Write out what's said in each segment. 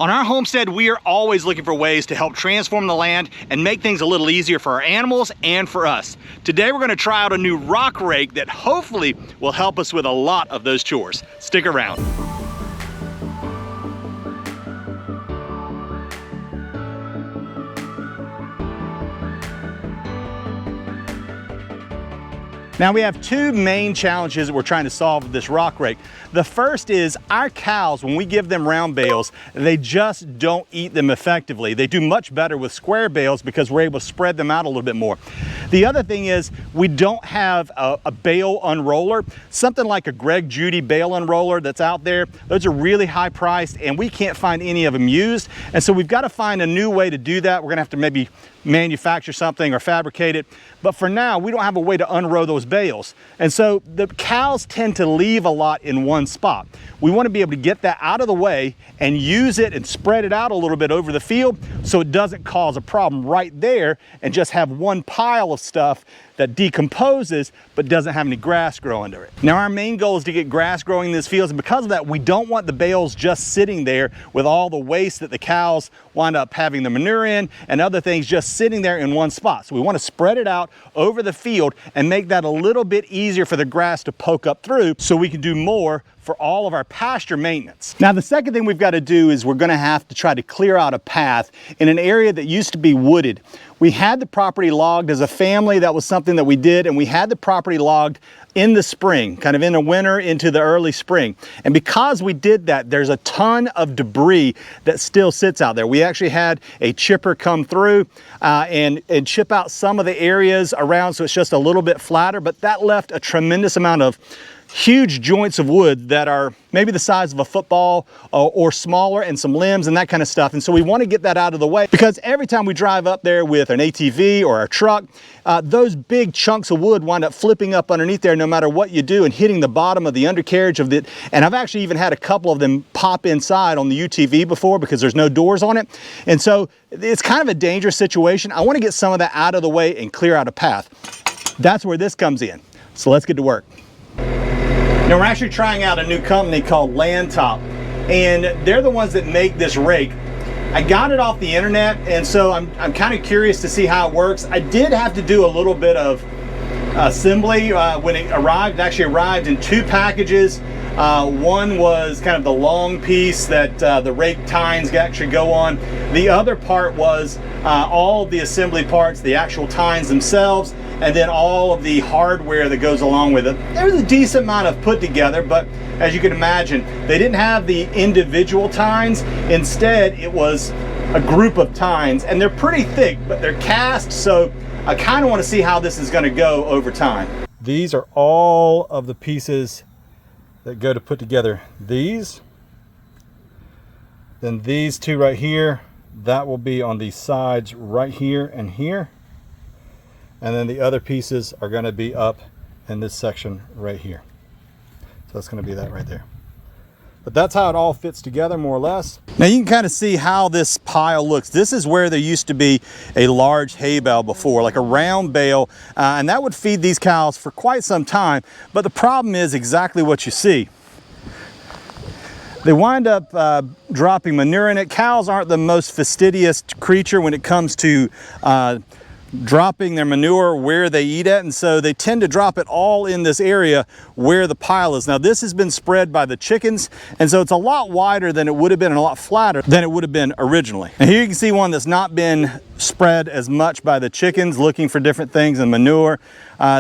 On our homestead, we are always looking for ways to help transform the land and make things a little easier for our animals and for us. Today, we're going to try out a new rock rake that hopefully will help us with a lot of those chores. Stick around. Now we have two main challenges that we're trying to solve with this rock rake. The first is our cows, when we give them round bales, they just don't eat them effectively. They do much better with square bales because we're able to spread them out a little bit more. The other thing is we don't have a bale unroller, something like a Greg Judy bale unroller that's out there. Those are really high priced and we can't find any of them used. And so we've got to find a new way to do that. We're gonna have to maybe manufacture something or fabricate it. But for now, we don't have a way to unroll those bales. And so the cows tend to leave a lot in one spot. We want to be able to get that out of the way and use it and spread it out a little bit over the field so it doesn't cause a problem right there and just have one pile of stuff that decomposes but doesn't have any grass grow under it. Now our main goal is to get grass growing in this field, and because of that we don't want the bales just sitting there with all the waste that the cows wind up having the manure in and other things just sitting there in one spot. So we want to spread it out over the field and make that a little bit easier for the grass to poke up through so we can do more for all of our pasture maintenance. Now the second thing we've got to do is we're going to have to try to clear out a path in an area that used to be wooded. We had the property logged as a family. That was something that we did, and we had the property logged in the spring, kind of in the winter into the early spring. And because we did that, there's a ton of debris that still sits out there. We actually had a chipper come through and chip out some of the areas around so it's just a little bit flatter, but that left a tremendous amount of huge joints of wood that are maybe the size of a football or smaller, and some limbs and that kind of stuff. And so we want to get that out of the way, because every time we drive up there with an ATV or a truck, those big chunks of wood wind up flipping up underneath there no matter what you do and hitting the bottom of the undercarriage of it. And I've actually even had a couple of them pop inside on the UTV before because there's no doors on it. And so it's kind of a dangerous situation. I want to get some of that out of the way and clear out a path. That's where this comes in. So let's get to work. Now we're actually trying out a new company called Landtop, and they're the ones that make this rake. I got it off the internet, and so I'm kind of curious to see how it works. I did have to do a little bit of assembly when it arrived. It actually arrived in two packages. One was kind of the long piece that the rake tines actually go on. The other part was all of the assembly parts, the actual tines themselves, and then all of the hardware that goes along with it. There's a decent amount of put together, but as you can imagine, they didn't have the individual tines. Instead, it was a group of tines, and they're pretty thick, but they're cast, so I kind of want to see how this is going to go over time. These are all of the pieces that go to put together these. Then these two right here, that will be on the sides right here and here. And then the other pieces are going to be up in this section right here. So that's going to be that right there. But that's how it all fits together, more or less. Now you can kind of see how this pile looks. This is where there used to be a large hay bale before, like a round bale, and that would feed these cows for quite some time. But the problem is exactly what you see. They wind up dropping manure in it. Cows aren't the most fastidious creature when it comes to dropping their manure where they eat at, and so they tend to drop it all in this area where the pile is. Now this has been spread by the chickens, and so it's a lot wider than it would have been and a lot flatter than it would have been originally. And here you can see one that's not been spread as much by the chickens looking for different things and manure.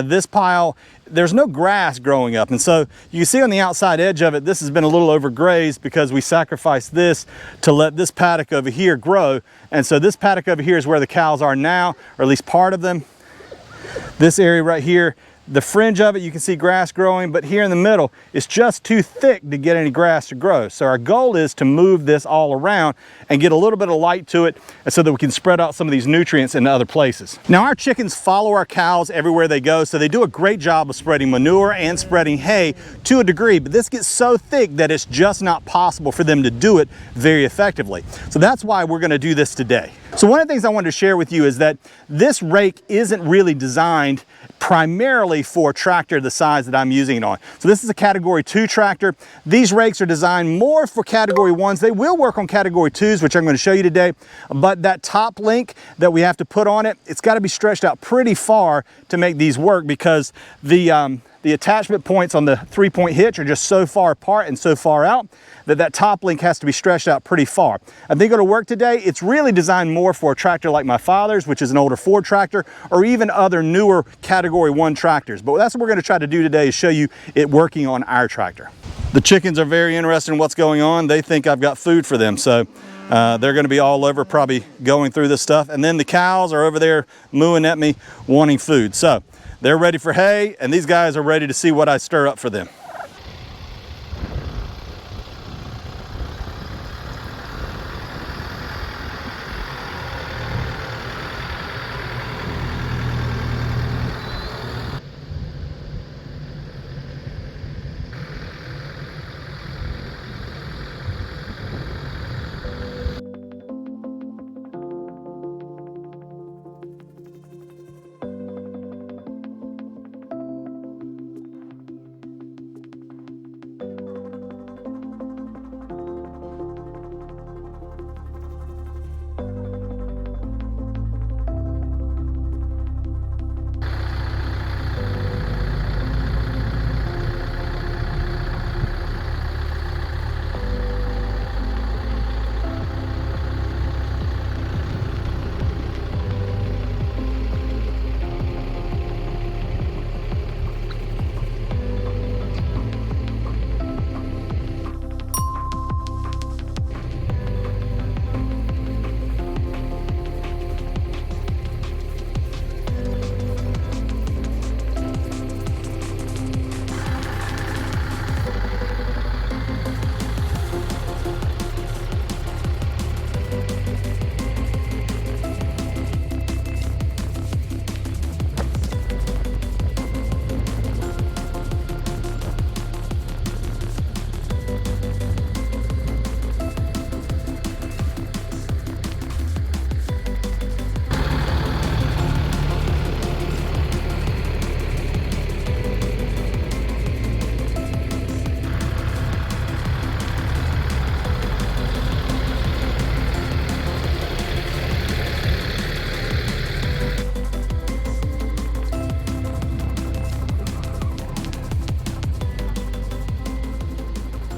This pile, there's no grass growing up, and so you can see on the outside edge of it, this has been a little overgrazed because we sacrificed this to let this paddock over here grow. And so this paddock over here is where the cows are now, or at least part of them. This area right here, the fringe of it, you can see grass growing, but here in the middle, it's just too thick to get any grass to grow. So our goal is to move this all around and get a little bit of light to it so that we can spread out some of these nutrients into other places. Now our chickens follow our cows everywhere they go, so they do a great job of spreading manure and spreading hay to a degree, but this gets so thick that it's just not possible for them to do it very effectively. So that's why we're going to do this today. So one of the things I wanted to share with you is that this rake isn't really designed primarily for a tractor the size that I'm using it on. So this is a category 2 tractor. These rakes are designed more for category 1s. They will work on category 2s, which I'm going to show you today, but that top link that we have to put on it, it's got to be stretched out pretty far to make these work, because the attachment points on the 3-point hitch are just so far apart and so far out that top link has to be stretched out pretty far. I think it'll work today. It's really designed more for a tractor like my father's, which is an older Ford tractor, or even other newer category 1 tractors. But that's what we're going to try to do today, is show you it working on our tractor. The chickens are very interested in what's going on. They think I've got food for them, so they're going to be all over, probably going through this stuff. And then the cows are over there mooing at me, wanting food. So they're ready for hay, and these guys are ready to see what I stir up for them.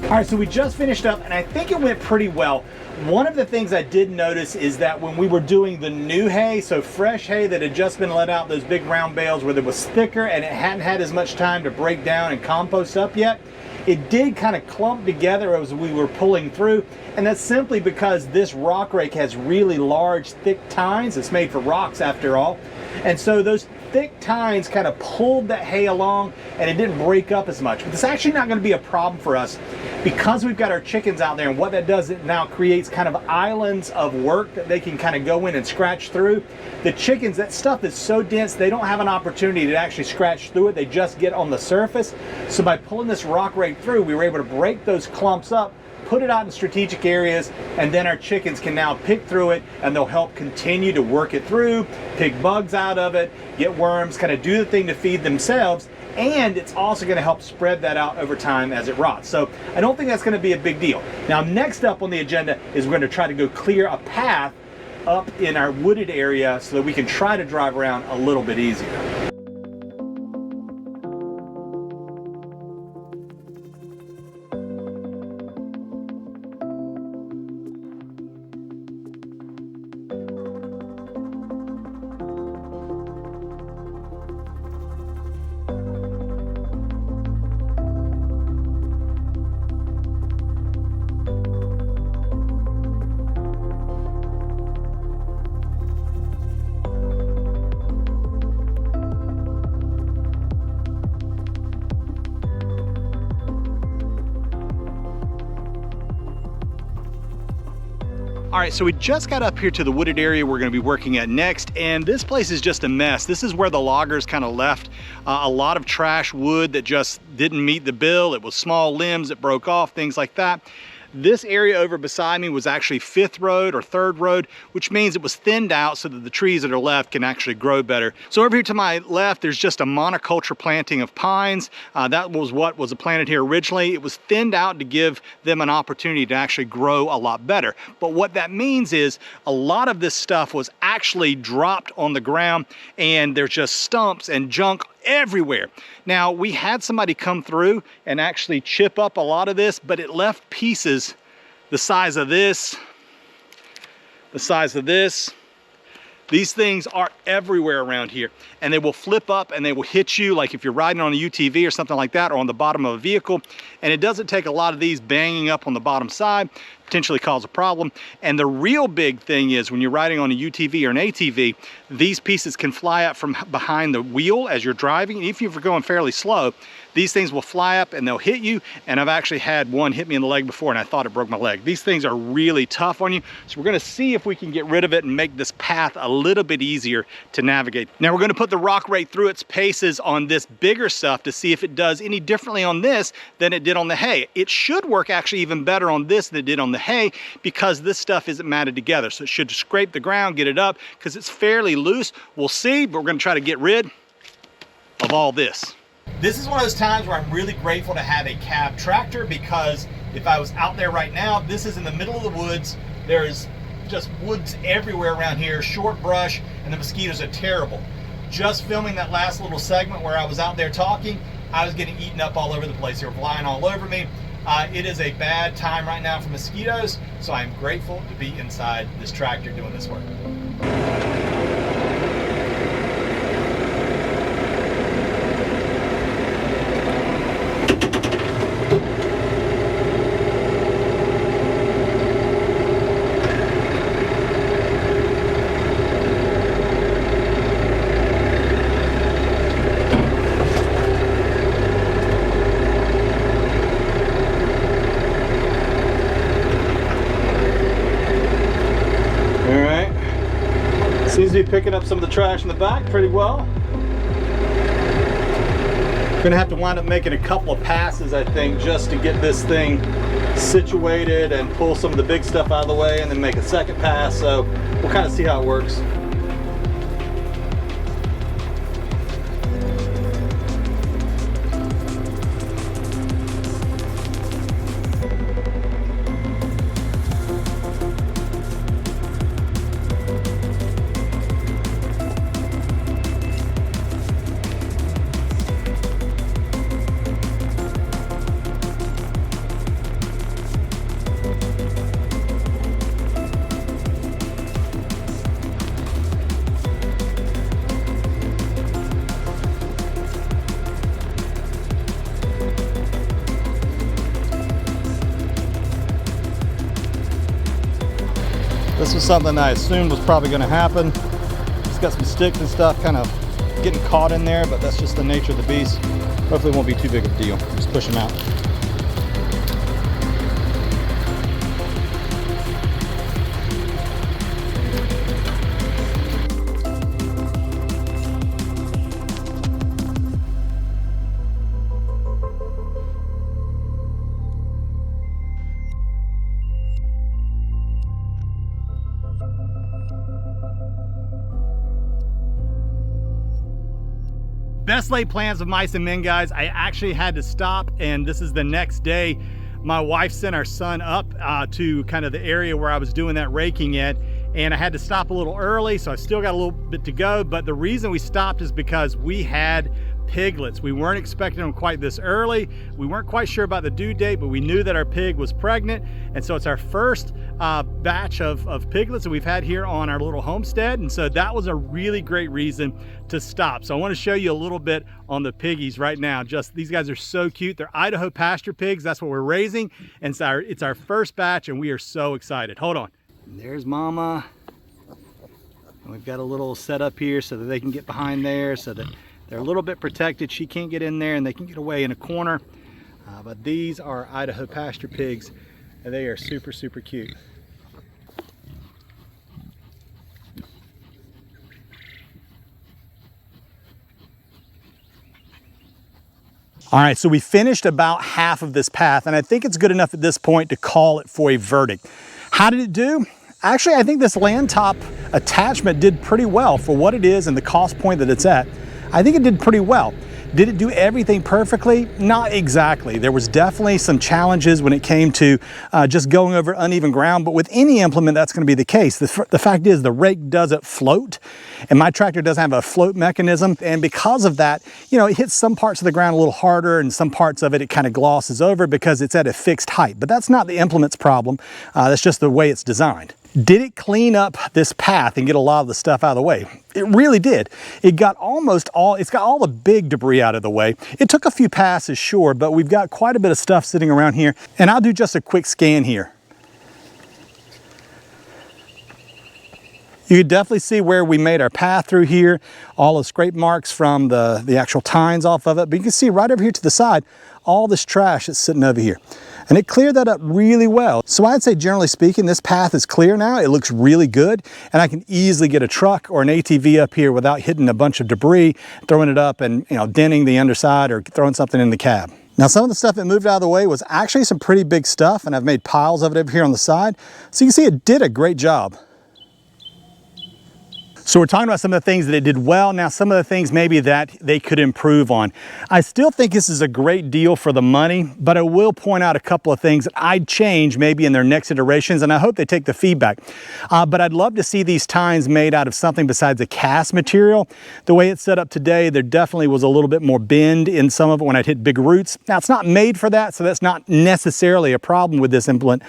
All right, so we just finished up, and I think it went pretty well. One of the things I did notice is that when we were doing the new hay, so fresh hay that had just been let out, those big round bales where it was thicker and it hadn't had as much time to break down and compost up yet, it did kind of clump together as we were pulling through, and that's simply because this rock rake has really large, thick tines. It's made for rocks after all, and so those thick tines kind of pulled that hay along and it didn't break up as much. But it's actually not going to be a problem for us because we've got our chickens out there, and what that does, it now creates kind of islands of work that they can kind of go in and scratch through. The chickens, that stuff is so dense, they don't have an opportunity to actually scratch through it. They just get on the surface. So by pulling this rock rake through, we were able to break those clumps up, put it out in strategic areas, and then our chickens can now pick through it, and they'll help continue to work it through, pick bugs out of it, get worms, kind of do the thing to feed themselves, and it's also going to help spread that out over time as it rots. So I don't think that's going to be a big deal. Now, next up on the agenda is we're going to try to go clear a path up in our wooded area so that we can try to drive around a little bit easier. All right, so we just got up here to the wooded area we're gonna be working at next, and this place is just a mess. This is where the loggers kind of left a lot of trash wood that just didn't meet the bill. It was small limbs that broke off, things like that. This area over beside me was actually 5th road or 3rd road, which means it was thinned out so that the trees that are left can actually grow better. So over here to my left, there's just a monoculture planting of pines. That was what was planted here originally. It was thinned out to give them an opportunity to actually grow a lot better. But what that means is a lot of this stuff was actually dropped on the ground, and there's just stumps and junk everywhere. Now, we had somebody come through and actually chip up a lot of this, but it left pieces the size of this, the size of this. These things are everywhere around here, and they will flip up and they will hit you, like if you're riding on a UTV or something like that, or on the bottom of a vehicle. And it doesn't take a lot of these banging up on the bottom side, potentially cause a problem. And the real big thing is when you're riding on a UTV or an ATV, these pieces can fly up from behind the wheel as you're driving. And if you're going fairly slow, these things will fly up and they'll hit you. And I've actually had one hit me in the leg before and I thought it broke my leg. These things are really tough on you. So we're gonna see if we can get rid of it and make this path a little bit easier to navigate. Now we're gonna put the rock rake through its paces on this bigger stuff to see if it does any differently on this than it did on the hay. It should work actually even better on this than it did on the hay because this stuff isn't matted together. So it should scrape the ground, get it up, because it's fairly loose. We'll see, but we're gonna try to get rid of all this. This is one of those times where I'm really grateful to have a cab tractor, because if I was out there right now, this is in the middle of the woods. There's just woods everywhere around here, short brush, and the mosquitoes are terrible. Just filming that last little segment where I was out there talking, I was getting eaten up all over the place. They were flying all over me. It is a bad time right now for mosquitoes, so I'm grateful to be inside this tractor doing this work. Seems to be picking up some of the trash in the back pretty well. Gonna have to wind up making a couple of passes, I think, just to get this thing situated and pull some of the big stuff out of the way and then make a second pass. So we'll kind of see how it works. This was something I assumed was probably going to happen. It's got some sticks and stuff kind of getting caught in there, but that's just the nature of the beast. Hopefully it won't be too big of a deal. Just push them out. Best laid plans of mice and men, guys. I actually had to stop, and this is the next day. My wife sent our son up to kind of the area where I was doing that raking at, and I had to stop a little early, so I still got a little bit to go. But the reason we stopped is because we had piglets. We weren't expecting them quite this early. We weren't quite sure about the due date, but we knew that our pig was pregnant. And so it's our first batch of piglets that we've had here on our little homestead. And so that was a really great reason to stop. So I want to show you a little bit on the piggies right now. Just these guys are so cute. They're Idaho pasture pigs. That's what we're raising. And so it's our first batch, and we are so excited. Hold on. And there's Mama. And we've got a little setup here so that they can get behind there, so that they're a little bit protected. She can't get in there and they can get away in a corner. But these are Idaho pasture pigs, and they are super, super cute. All right, so we finished about half of this path, and I think it's good enough at this point to call it for a verdict. How did it do? Actually, I think this land top attachment did pretty well for what it is and the cost point that it's at. I think it did pretty well. Did it do everything perfectly? Not exactly. There was definitely some challenges when it came to just going over uneven ground, but with any implement, that's going to be the case. The fact is the rake doesn't float, and my tractor doesn't have a float mechanism, and because of that, you know, it hits some parts of the ground a little harder, and some parts of it kind of glosses over because it's at a fixed height. But that's not the implement's problem. That's just the way it's designed. Did it clean up this path and get a lot of the stuff out of the way? It really did. It got it's got all the big debris out of the way. It took a few passes, sure, but we've got quite a bit of stuff sitting around here. And I'll do just a quick scan here. You can definitely see where we made our path through here, all the scrape marks from the actual tines off of it. But you can see right over here to the side, all this trash that's sitting over here. And it cleared that up really well. So I'd say generally speaking, this path is clear now. It looks really good. And I can easily get a truck or an ATV up here without hitting a bunch of debris, throwing it up and, you know, denting the underside or throwing something in the cab. Now, some of the stuff that moved out of the way was actually some pretty big stuff, and I've made piles of it over here on the side. So you can see it did a great job. So we're talking about some of the things that it did well. Now, some of the things maybe that they could improve on. I still think this is a great deal for the money, but I will point out a couple of things that I'd change maybe in their next iterations, and I hope they take the feedback. But I'd love to see these tines made out of something besides a cast material. The way it's set up today, there definitely was a little bit more bend in some of it when I'd hit big roots. Now, it's not made for that, so that's not necessarily a problem with this implement.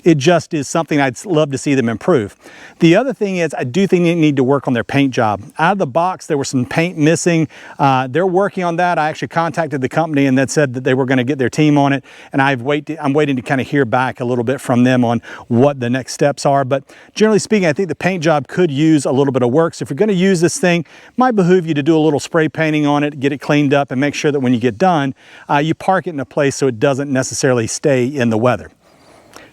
It just is something I'd love to see them improve. The other thing is I do think they need to work on their paint job. Out of the box, there was some paint missing. They're working on that. I actually contacted the company and that said that they were going to get their team on it. And I'm waiting to kind of hear back a little bit from them on what the next steps are. But generally speaking, I think the paint job could use a little bit of work. So if you're going to use this thing, it might behoove you to do a little spray painting on it, get it cleaned up, and make sure that when you get done, you park it in a place so it doesn't necessarily stay in the weather.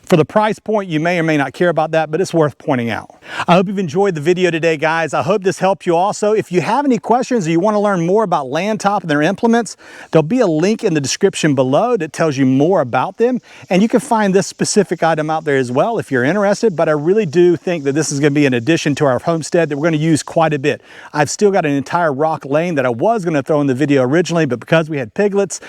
For the price point, you may or may not care about that, but it's worth pointing out. I hope you've enjoyed the video today, guys. I hope this helped you also. If you have any questions or you want to learn more about Landtop and their implements, there'll be a link in the description below that tells you more about them. And you can find this specific item out there as well if you're interested, but I really do think that this is going to be an addition to our homestead that we're going to use quite a bit. I've still got an entire rock lane that I was going to throw in the video originally, but because we had piglets,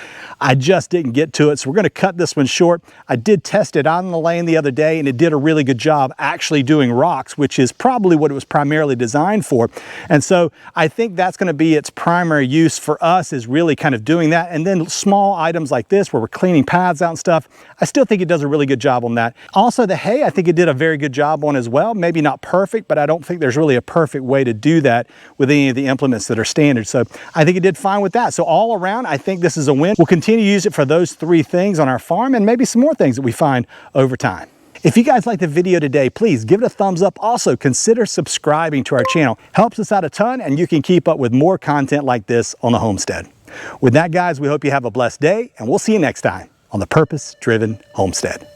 I just didn't get to it. So we're going to cut this one short. I did test it on the lane the other day, and it did a really good job actually doing rocks, which is probably what it was primarily designed for. And so I think that's going to be its primary use for us, is really kind of doing that. And then small items like this where we're cleaning paths out and stuff, I still think it does a really good job on that. Also the hay, I think it did a very good job on as well. Maybe not perfect, but I don't think there's really a perfect way to do that with any of the implements that are standard. So I think it did fine with that. So all around, I think this is a win. We'll continue to use it for those three things on our farm and maybe some more things that we find over time. If you guys liked the video today, please give it a thumbs up. Also, consider subscribing to our channel. Helps us out a ton, and you can keep up with more content like this on the Homestead. With that, guys, we hope you have a blessed day, and we'll see you next time on the Purpose Driven Homestead.